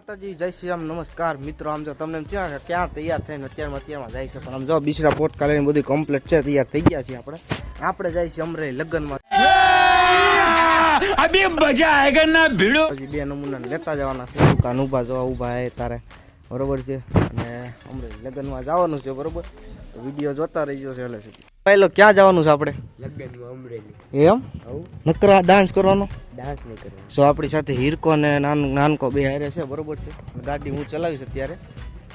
માતાજી, જય શ્રી રામ, નમસ્કાર મિત્રો. આમ જો તમને ક્યાં તૈયાર થઈને અત્યારમાં જાય છે, પણ આમ જો બિસરા પોટકા લઈને બધું કમ્પ્લીટ છે, તૈયાર થઈ ગયા છીએ. આપણે જાય છે અમરેલી લગ્નમાં. અભી મજા આયેગા ના ભીડો. હજી બે નમૂના લેતા જવાના છે. દુકાન ઊભા જોવા ઊભા હે તારે, બરોબર છે. અને અમરેલી લગ્નમાં જવાનું છે, બરોબર. વિડીયો જોતા રહીજો છે. એટલે પહેલો ક્યાં જવાનું છે આપણે? લગ્નમાં અમરેલી. એમ નકરા ડાન્સ કરવાનો? ડાન્સ નહીં કરવાનો. સો આપણી સાથે હીરકો ને નાનકો બે હારે છે, બરોબર છે. ગાડી હું ચલાવીશ અત્યારે.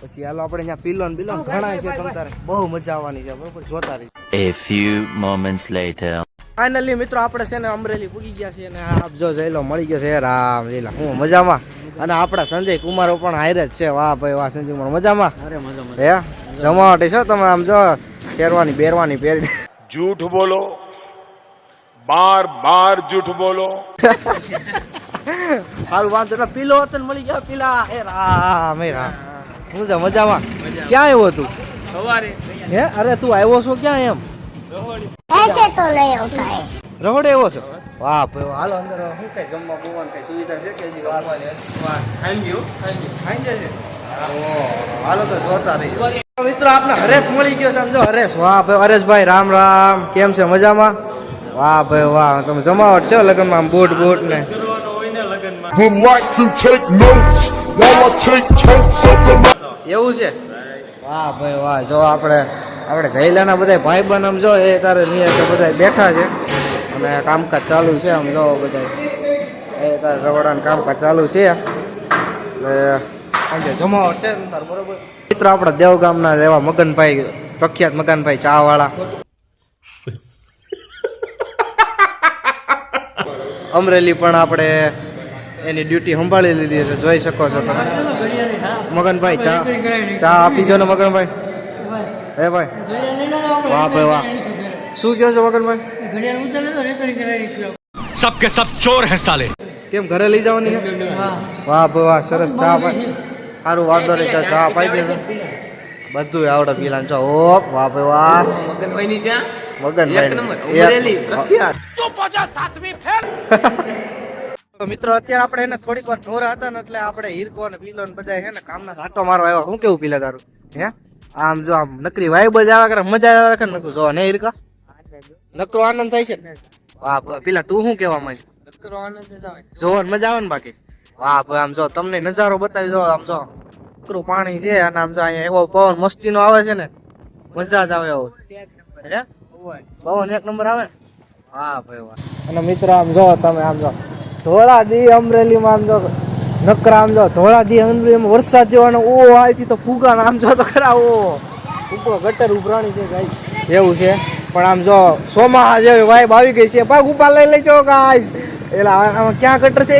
પછી હાલો આપણે અહીંયા પીલોન બિલોન ઘણા છે, તમ તારે બહુ મજા આવવાની છે, બરોબર. જોતા રહી. A few moments later. Finally મિત્રો આપણે છે ને અમરેલી પૂગી ગયા છે, અને આપ જો જઈલો મળી ગયો છે. રામ જઈલા હું મજામાં, અને આપણા સંજય કુમારો પણ હારે જ છે. વાહ ભાઈ વાહ, સંજય કુમાર મજામાં. અરે મજામાં હે. જમાવટ છે તમે આમ જો શેરવાની બેરવાની પહેરી. झूठ बोलो, बार बार झूठ बोलो. હારું વાંધો ને. પીલો હતો ને મળી ગયા પીલા. એ રામ એ રામ, હું છે મજામાં. ક્યાં આવ્યો તું? સવારે. હે અરે તું આવ્યો છો ક્યાં? એમ ऐसे तो नहीं होता है. રહોડે આવ્યો છો? વાહ ભાઈ હાલો અંદર. શું કઈ જમવા બોવાની કઈ સુવિધા છે કે હજી ખાઈ જશે? હાલો તો જોતા રહીજો મિત્રો. આપને હરેશ મળી ગયો છે, સમજો હરેશ. વાહ ભાઈ હરેશભાઈ, રામ રામ, કેમ છે મજામાં? વાહ ભાઈ વાહ, તમે જમાવટ છે લગ્નમાં, બૂટ બૂટ ને. એવું છે? વાહ ભાઈ વાહ. જો આપણે જયલાના બધા ભાઈ બન આમ જો એ તારે નિયત બધા બેઠા છે, અને કામકાજ ચાલુ છે. આમ જો બધા એ તારે રવડાનું કામકાજ ચાલુ છે. એટલે જમાવટ છે તાર, બરોબર. મિત્રો આપણા દેવગામના એવા મગનભાઈ, પ્રખ્યાત મગનભાઈ ચા વાળા, અમરેલી પણ આપણે એની ડ્યુટી સંભાળી લીધી છે, જોઈ શકો છો તમે. મગનભાઈ ચા આપી જો ને મગનભાઈ. હે ભાઈ વાહ ભાઈ વાહ. શું કહો છો મગનભાઈ? सब के सब चोर हैं साले. કેમ ઘરે લઈ જવાની છે? વાહ ભાઈ વાહ, સરસ. ચા ભાઈ સારું, વાંધો નહીં. ચા પાઈ દેશે, બધું આવડે પીલા. ચા ઓપ. વાહ ભાઈ વાહ. મગનભાઈ ચા, મગનભાઈ મિત્રો અત્યારે આપણે એને થોડીક વાર ઢોરા હતા ને, એટલે આપણે હીરકો ને પીલો ને બધા છે ને કામના ઘાટો મારવા આવ્યા. શું કેવું પીલા તારું? હે આમ જો આમ નકરી વાઈબ જ આવ્યા કરે, મજા આવ્યા કરે નકરું જો ને હીરકા, નકરો આનંદ થાય છે. વાહ પીલા તું શું કેવા માંગે? જોવાનું મજા આવે ને બાકી. વાહ ભાઈ આમ જો તમને નજારો બતાવી દો. આમ જો નકરું પાણી છે, અને આમ જો અહીંયા એવો પવન મસ્તી નો આવે છે ને, મજા જ આવે એવો. હે પવન એક નંબર આવે ને. હા ભાઈ વાહ. અને મિત્રો આમ જો તમે આમ જો ધોળા દી અમરેલીમાં આમ જો નકરા આમ જો ધોળા દી અમરેલીમાં વરસાદ જેવાનો ઓ આથી તો ફૂગા આમ જો તો ખરા ઓ ઉપર ગટર ઉભરાણી છે ગાય એવું છે. પણ આમ જો સોમાહા જેવી વાઇબ આવી ગઈ છે. પગ ઉપર લઈ લેજો ગાઈસ. એલા આમાં ક્યાં ગટર છે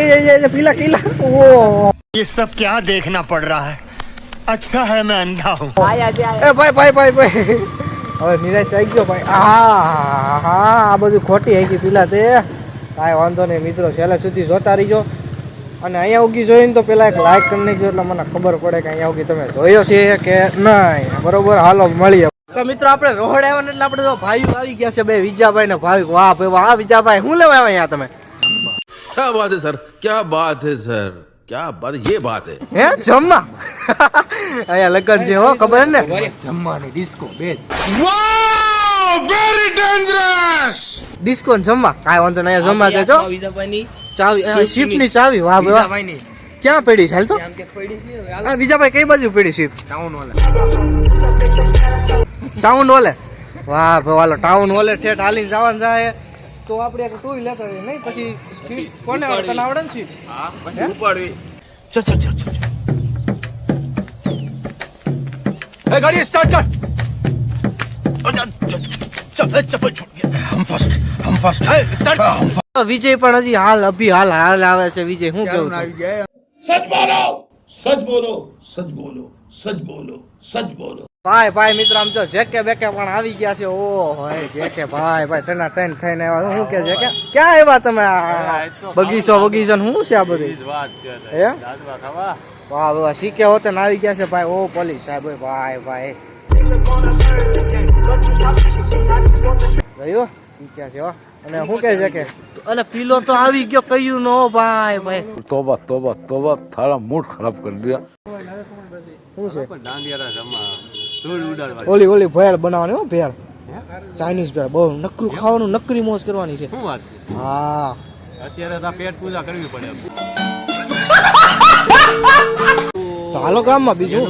એ પીલા કિલા. ઓ ये सब क्या देखना पड़ रहा है. अच्छा है मैं अंधा हूँ. એ ભાઈ હવે નિરાશ આવી ગયો ભાઈ. હા આ બધું ખોટી આવી ગઈ પીલા તે. કાંઈ વાંધો નહીં મિત્રો, છેલ્લે સુધી જોતા રહીજો. અને અહીંયા ઉગી જોઈને તો પેલા એક લાઈક કરી નાખજો, એટલે મને ખબર પડે કે અહીંયા ઉગી તમે જોયો છે કે નહીં, બરોબર. હાલો મળીએ. તો મિત્રો આપણે રોહડે આવ્યા ને, એટલે આપણે જો ભાઈઓ આવી ગયા છે, બે વિજાભાઈ ને ભાવિક. વાહ ભાઈ વાહ. વિજાભાઈ શું લેવા આવ્યા અહીંયા તમે? क्या बात है सर, क्या बात है सર, क्या बात, ये બાત હે. હે જમવા અહીંયા લગન છે હો, ખબર ને? જમવાની ડિસ્કો બે. Very dangerous. ડિસ્કો ને જમવા કાંઈ વાંધો નહીં. જમવા છે જો ચાવી, શિપ ની ચાવી. વાહ ભાઈ વાહ. ક્યાં પડી છે? હાલ તો વિજાભાઈ કઈ બાજુ પડી શિપ? ટાઉન હોલે. વાહ ભાઈ વાલો ટાઉન હોલે ઠેઠ હાલીને જવાનું જાય તો આપણે એક ટુ લેતા નહીં. પછી કોને તને આવડે ને શિપ? હા પછી ઉપાડવી. चल चल चल चल. ए गाड़ी स्टार्ट कर. चल चप्पल छूट गया. हम फर्स्ट. स्टार्ट. વિજય પણ હજી હાલ આવે છે. વિજય શું કેવું? सच बोलो, सच बोलो, सच बोलो, सच बोलो, सच बोलो. ભાઈ મિત્રો આમ જો જેકે બેકે પણ આવી ગયા છે. ઓ હોય જેકે ભાઈ ટના ટન થઈને આવ્યા. શું કે છે કે ક્યાં આવ્યા તમે? બગીચો ને શું છે આ બધું? હે વાહ વાહ. શીખે હોતે ને આવી ગયા છે ભાઈ. ઓ પોલીસ સાહેબ ભાઈ આવ્યો ક્યાં છે હો. અને શું કહે છે કે અને પીલો તો આવી ગયો કયું નો ભાઈ ભાઈ तौबा तौबा तौबा थारा मूड खराब कर दिया શું છે ઓલી ઓલી ભેળ બનાવવાની હો ભેળ ચાઇનીઝ ભેળ બહુ નકરું ખાવાનું નકરી મોજ કરવાની છે હા તો હાલો ગામમાં બીજું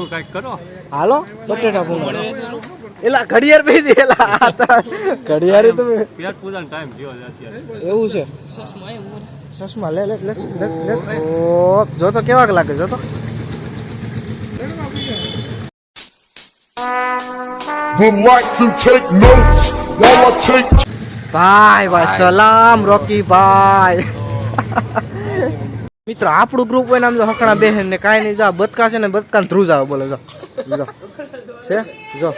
હાલો સટેટા પૂંગા એલા ઘડિયાળ પી દે એલા ઘડિયાળ તમે એવું છે ચશ્મા લે લે લે લે ઓ જો તો કેવાક લાગે જો તો would like to take notes while I take ભાઈ ભાઈ સલામ રોકી ભાઈ મિત્રો આપણું ગ્રુપ હોય ને આમ જો હકણા બેહન ને કાંઈ નહીં જા બતકા છે ને બતકા ધ્રુજ આવે બોલો જો જો છે જો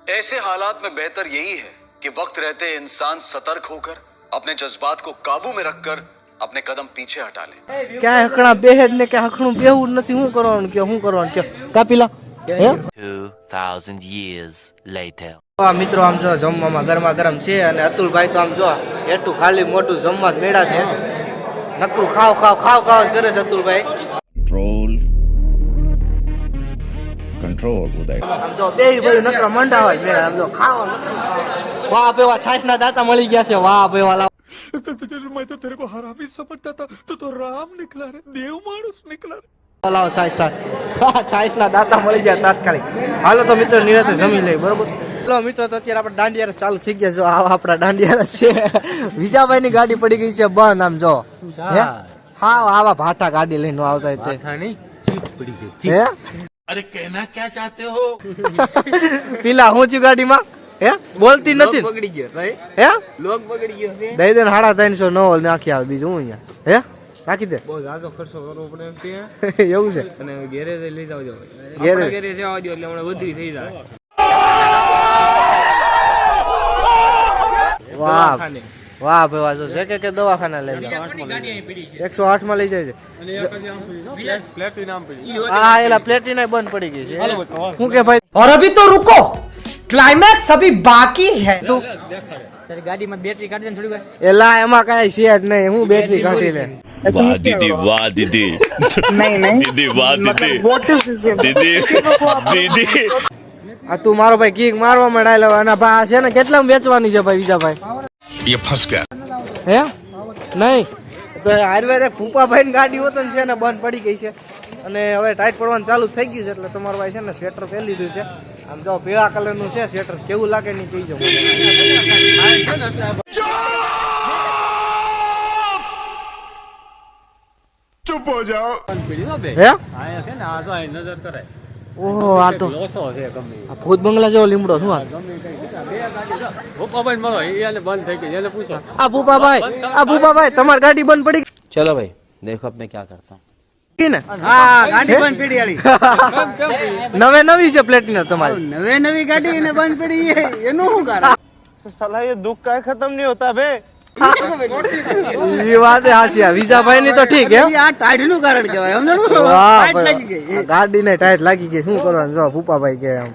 ऐसे हालात में बेहतर यही है कि वक्त रहते इंसान सतर्क होकर अपने जज्बात को काबू में रखकर अपने कदम पीछे हटा ले ક્યાંય હકણા બેહન ને કે હકણું બેહવું જ નથી શું કરવાનું કે શું કરવાનું કે કાપીલા હે 2000 years later. મિત્રો આમ જો જમવામાં ગરમા ગરમ છે અને અતુલભાઈ તો આમ જો એટલું ખાલી મોટું જમવા જ મેળા છે નકરું ખાવ ખાવ ખાવ ખાવ જ કરે છે અતુલભાઈ control उदय આમ જો બે ભાઈ નકરા મંડાવા જ મેળા આમ જો ખાવા વાહ પેવા છાશ ના દાતા મળી ગયા છે વાહ પેવા લાવ मैं तो तेरे को हरामी समझता था तो राम निकला रे देव मानुस निकला रे લાવો છાશ છાશ ના દાતા મળી ગયા તાત્કાલિક હાલો તો મિત્રો નિરાતે જમી લઈ બરોબર ચલો મિત્રો તો અત્યારે આપણે દાંડિયા રસ ચાલુ થઈ ગયા જો આવા આપણા દાંડિયા રસ છે વિજાભાઈ ની ગાડી પડી ગઈ છે બંધ આમ જો હે હા આવા ભાટા ગાડી લઈને આવતા હોય તે હે अरे कहना क्या चाहते हो પેલા હું છું ગાડીમાં હે બોલતી નથી બગડી ગયો ભાઈ હે લોક બગડી ગયો છે દઈ દે 350 નાખી આવે બીજું હું અહીંયા હે નાખી દે બહુ ઝાઝો ખર્ચો કરવો પડે એમ છે એવું છે અને ગેરેજ લઈ જાવ જો ગેરેજ? ગેરેજ આવવા દો એટલે હમણાં વધુ થઈ જાય વાહ વાહ ભાઈ વાહ જો છે કે દવાખાના લઈ જાવ 108 માં લઈ જાય છે હા એલા પ્લેટિના બંધ પડી ગઈ છે હું કે ભાઈ और अभी तो रुको क्लाइमैक्स अभी बाकी है ગાડીમાં બેટરી કાઢી દે થોડી વાર એલા એમાં કઈ છે જ નહીં હું બેટરી કાઢી લે वाह दीदी वाह दीदी नहीं नहीं दीदी वाह दीदी दीदी दीदी આ તું મારો ભાઈ કિક મારવા માંડાય અને ભાઈ છે ને કેટલામાં વેચવાની છે ભાઈ બીજા ભાઈ ये फंस गया હે નહીં તો આયુર્વેદ ભૂપાભાઈ ની ગાડી હોત ને છે ને બંધ પડી ગઈ છે અને હવે ટાઈટ પડવાનું ચાલુ થઈ ગયું છે એટલે તમારો ભાઈ છે ને સ્વેટર પહેરી લીધું છે આમ જો પીળા કલર નું છે સ્વેટર કેવું લાગે નહીં કહી જાવ चुप हो जाओ હે આયા છે ને આ જો અહીં નજર કરાય ઓહો આ તો લોસો છે ગમે આ ભૂત બંગલા જેવો લીમડો શું આ ભૂપાભાઈ મળો એને બંધ થઈ ગઈ એને પૂછો આ ભૂપાભાઈ તમારી ગાડી બંધ પડી चलो भाई देखो अब मैं क्या करता हूँ ગઈ ને हाँ गाड़ी बंद पड़ी वाली નવે નવી છે પ્લેટિનમ તમારી नवे नवी गाड़ी ने बंद पड़ी है ये नो होगा સાલા ये दुख का खत्म नहीं होता बे એ વાત હાચી આ વિજાભાઈ ની તો ઠીક હે આ ટાઈટ નું કારણ કહેવાય સમજણું વાહ ટાઈટ લાગી ગઈ ગાડી ને ટાઈટ લાગી ગઈ શું કરવાનું જો ભૂપાભાઈ કે આમ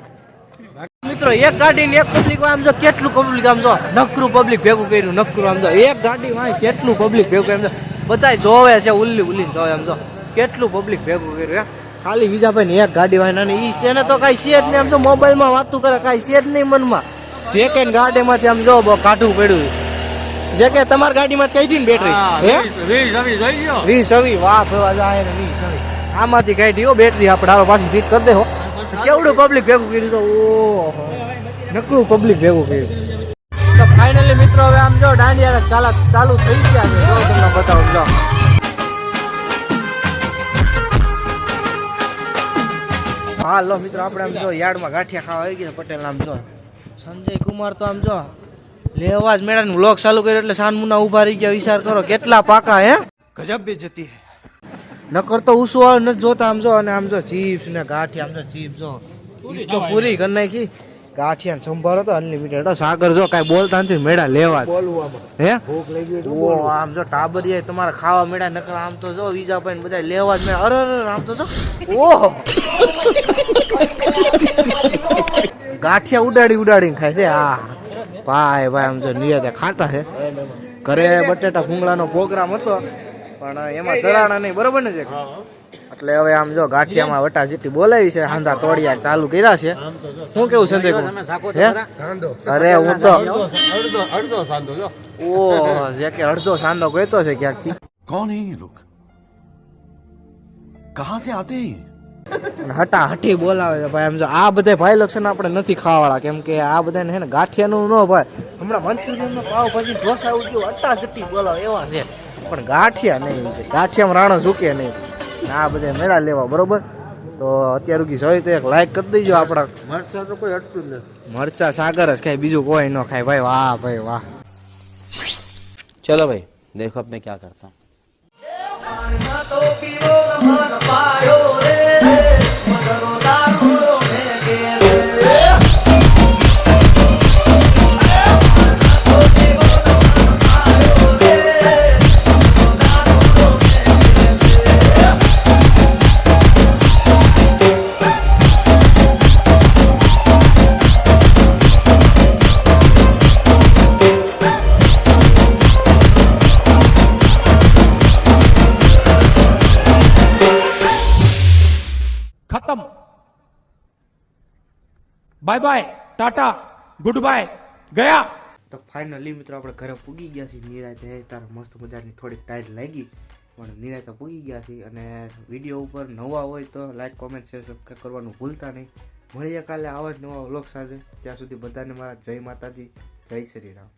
મિત્રો એક ગાડી ને એક પબ્લિક આમ જો કેટલું પબ્લિક આમ જો નકરું પબ્લિક ભેગું કર્યું નકરું આમ જો એક ગાડી માં કેટલું પબ્લિક ભેગું કર્યું આમ જો બધા જોવે છે ઉલ્લી ઉલ્લી જોવે આમ જો કેટલું પબ્લિક ભેગું કર્યું હે ખાલી વિજાભાઈ ની એક ગાડી વાય ને ઈ તેને તો કઈ છે જ નહીં આમ તો મોબાઈલ માં વાતું કરે કઈ છે જ નહીં મનમાં સેકન્ડ ગાડી માંથી આમ જો બહુ કાઢવું પડ્યું જે કે તમારી ગાડીમાં કઈ દી બેટરી હે 20 વાહ ભેવા જાય ને 20 આમાંથી કાઢી હો બેટરી આપણે હાલો પાછું ફિટ કરી દે હો કેવડું પબ્લિક ભેગું કર્યું તો ઓહો નકરું પબ્લિક ભેગું કર્યું તો ફાઇનલી મિત્રો હવે આમ જો દાંડિયા ચાલુ થઈ ગયા છે જો તમને બતાવું જો હાલો મિત્રો આપણે આમ જો યાર્ડમાં ગાંઠિયા ખાવા આવી ગયા પટેલ આમ જો સંજય કુમાર તો આમ જો લેવા જ મેળા વ્લોગ ચાલુ કર્યો એટલે સાનમુના ઉભા રહી ગયા વિચાર કરો કેટલા પાકા હે ગજબ બેજતી હે નકર તો ઉસુ આવે નથી જોતા આમ જો અને આમ જો ચીપ્સ ને ગાંઠિયા આમ જો ચીપ જો તો પૂરી કરી નાખી ગાંઠિયા ને સંભારો તો અનલિમિટેડ સાગર જો કાઈ બોલતા નથી મેળા લેવા હે ઓ આમ જો ટાબરિયા તમારે ખાવા મેળા નકર આમ તો જો વિજા પાઈને બધા લેવા જ મેળા અરે આમ તો જો ઓહો ગાંઠિયા ઉડાડીને ખાય છે. હા ભાઈ આમ જો નિયતે ખાતા છે. ઘરે બટેટા ભૂંગળાનો પ્રોગ્રામ હતો પણ એમાં ધરાણા નહીં, બરોબર ને? એટલે હવે આમ જો ગાંઠિયામાં વટા જેટલી બોલાવી છે, હાંધા તોડિયા ચાલુ કર્યા છે. શું કેવું સંજય કુમાર? અરે હું તો અડધો સાંધો જો. ઓહ જે કે અડધો સાંધો કહેતો છે ક્યાંકથી. कौन है ये लोग कहां से आते हैं અને હટાહટી બોલાવે છે ભાઈ. આમ જો આ બધા ભાઈ લક્ષણ આપણે નથી ખાવાવાળા, કેમ કે આ બધાને હે ને ગાંઠિયાનું ન ભાઈ. હમણાં મંચુરિયન નો પાવ ભાજી ઢોસા ઉઠ્યું અટ્ટાસટ્ટી બોલાવે એવા છે, પણ ગાંઠિયા નહીં. ગાંઠિયામાં રાણો ઝૂકે નહીં. આ બધા મેળા લેવા, બરોબર? તો અત્યાર સુધી જોઈ તો એક લાઈક કરી દેજો. આપણા मरचा तो कोई हटતું જ નથી. મરચા સાગર જ ખાય, બીજું કોઈ ન ખાય ભાઈ. વાહ ભાઈ વાહ. चलो भाई देखो अब मैं क्या करता हूँ. खत्म. Bye bye, tata, good bye, गया. તો ફાઇનલી મિત્રો આપણે ઘરે પૂગી ગયા છીએ. નિરાતે તારે મસ્ત મજાની થોડીક ટાઈટ લાગી, પણ નિરાતે પૂગી ગયા છીએ. અને વિડીયો ઉપર નવા હોય તો લાઈક, કોમેન્ટ, શેર, સબસ્ક્રાઈબ કરવાનું ભૂલતા નહીં. મળીએ કાલે આવા જ નવા વ્લોગ સાથે. ત્યાં સુધી બધાને મારા જય માતાજી, જય શ્રી રામ.